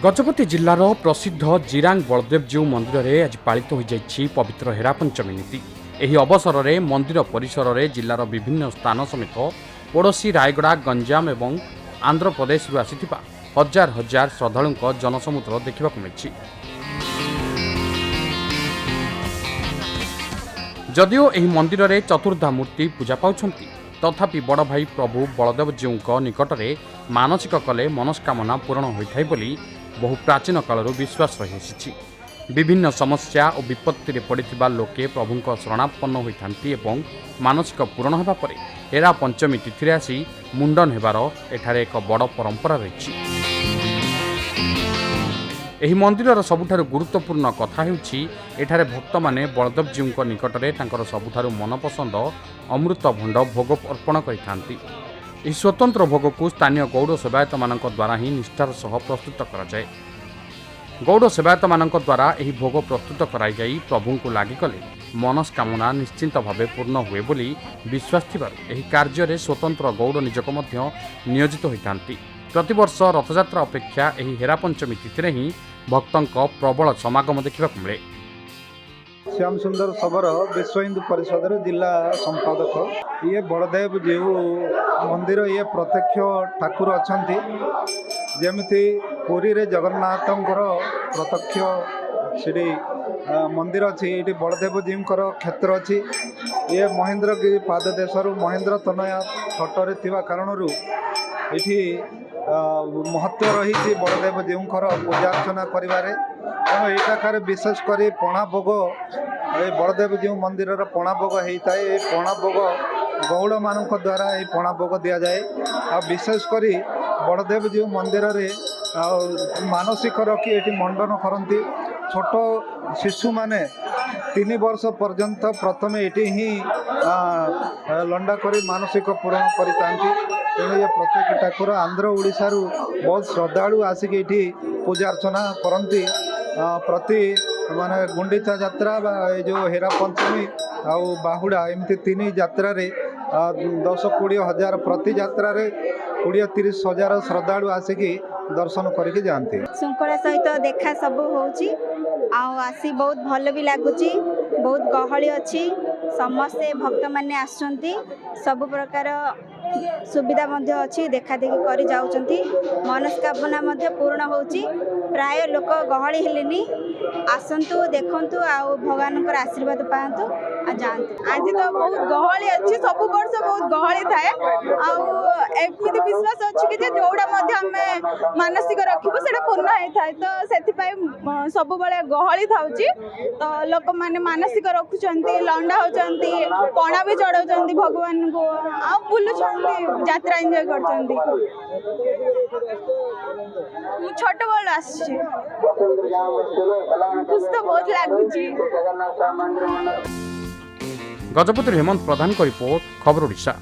गजपति जिलार प्रसिद्ध जिरांग बलदेवजीउ मंदिर में आज पालित हो जाइछि पवित्र हेरा पंचमी नीति। एही अवसर में मंदिर परिसर में जिलार विभिन्न स्थान समेत पड़ोशी रायगड़ा गंजाम और आंध्र प्रदेश आसिथिबा हजार हजार श्रद्धालुंक जनसमुद्र देखा मिली। जदिओ एही मंदिर में चतुर्धा मूर्ति पूजा पाउछंती तथापि बड़ भाई प्रभु बलदेवजीउ निकट में मानसिक कले मनस्कामना पूरण होइथाय बोली बहु प्राचीन कालरू विश्वास रही। विभिन्न समस्या और विपत्ति पड़ता लोके प्रभु शरणापन्न होइथांती एवं मानसिक पूरण होगा पर हेरा पंचमी तिथि आसी मुंडन हेबार एठारे एक बड़ परंपरा रही। एही मंदिरर सबुठारु गुरुत्वपूर्ण कथा हेउछि एठारे भक्त माने बलदेवजीउ निकट में तांकर सबुठारु मनपसंद अमृत भंड भोग अर्पण करिथांती। यह स्वतंत्र भोग को स्थानीय गौड़ सेवायत मान द्वारा ही निष्ठार सह प्रस्तुत कराए। गौड़ सेवायत मान द्वारा यह भोग प्रस्तुत कराई जाई प्रभु को लागि कले मनस्कामना निश्चिंत भावे पूर्ण हुए बोली विश्वास थिबारु एही कार्य स्वतंत्र गौड़ निजक मध्य नियोजित होइथांती। प्रतिवर्ष रथयात्रा अपेक्षा एही हेरा पंचमी तिथि ही भक्तों प्रबल समागम देखा मिले। श्याम सुंदर सबर विश्व हिंदू परिषद जिला संपादक ये बलदेव जीउ मंदिर ये प्रत्यक्ष ठाकुर अच्छा जमी पुरी रे जगन्नाथ प्रत्यक्ष श्री मंदिर अच्छी ये बलदेव जीउर क्षेत्र अच्छी ये महेंद्रगिरी पाद देशरू महेंद्र तनया तटरे थिबा कारणरू ये महत्व रही बलदेव जीउर पूजा अर्चना करिबारे तेणु एठाकार विशेषकर पणा भोग ये बलदेव जीउ मंदिर पणा भोग होता है। पणा भोग गौड़ मान द्वारा ये पणा भोग दि जाए। विशेषकर बलदेव जीउ मंदिर रे मानसिक रखी ये मंडन करती छोट शिशु माने 3 वर्ष पर्यंत प्रथम ये ही लंडा करी मानसिक पूरण करता। तेणु ये प्रत्येक ठाकुर आंध्र ओडिशारू बहुत श्रद्धालु आसिक ये पूजा अर्चना करती। प्रति माने गुंडीचा यात्रा जो हेरा पंचमी आउ बाहुड़ा एमती 3 यात्रा 10-20 हजार प्रति यात्रा 20-30 हजार श्रद्धालु आसिकी दर्शन करके जाती। श्रृंखला सहित देखा सब होची आसी बहुत भल भी लगुच बहुत गहली अच्छी समस्ते भक्त माने आसुंती सब प्रकार सुविधा मध्य अच्छी देखा देखी करी जाउचंती मनस्कामना मध्य पूर्ण होची। प्राय लोक गहली हेलेनी आसंतु देखंतु आ भगवान का आशीर्वाद पातु आ जानतु। आज तो बहुत गहली अच्छी सब वर्ष बहुत गहली थाए एमती विश्वास अच्छी कि जोड़ा हमें मानसिक रखू से पूर्ण होता है तो से सब बड़े गहली थाउची तो लोक मैंने मानसिक रखुंट लंडा होती पणा भी चढ़ाऊँ भगवान को आ बुलूँ यात्रा एंजॉय कर छोट बल आस खुश तो बहुत लगुच। गजपति हेमंत प्रधान का रिपोर्ट खबर ओडिशा।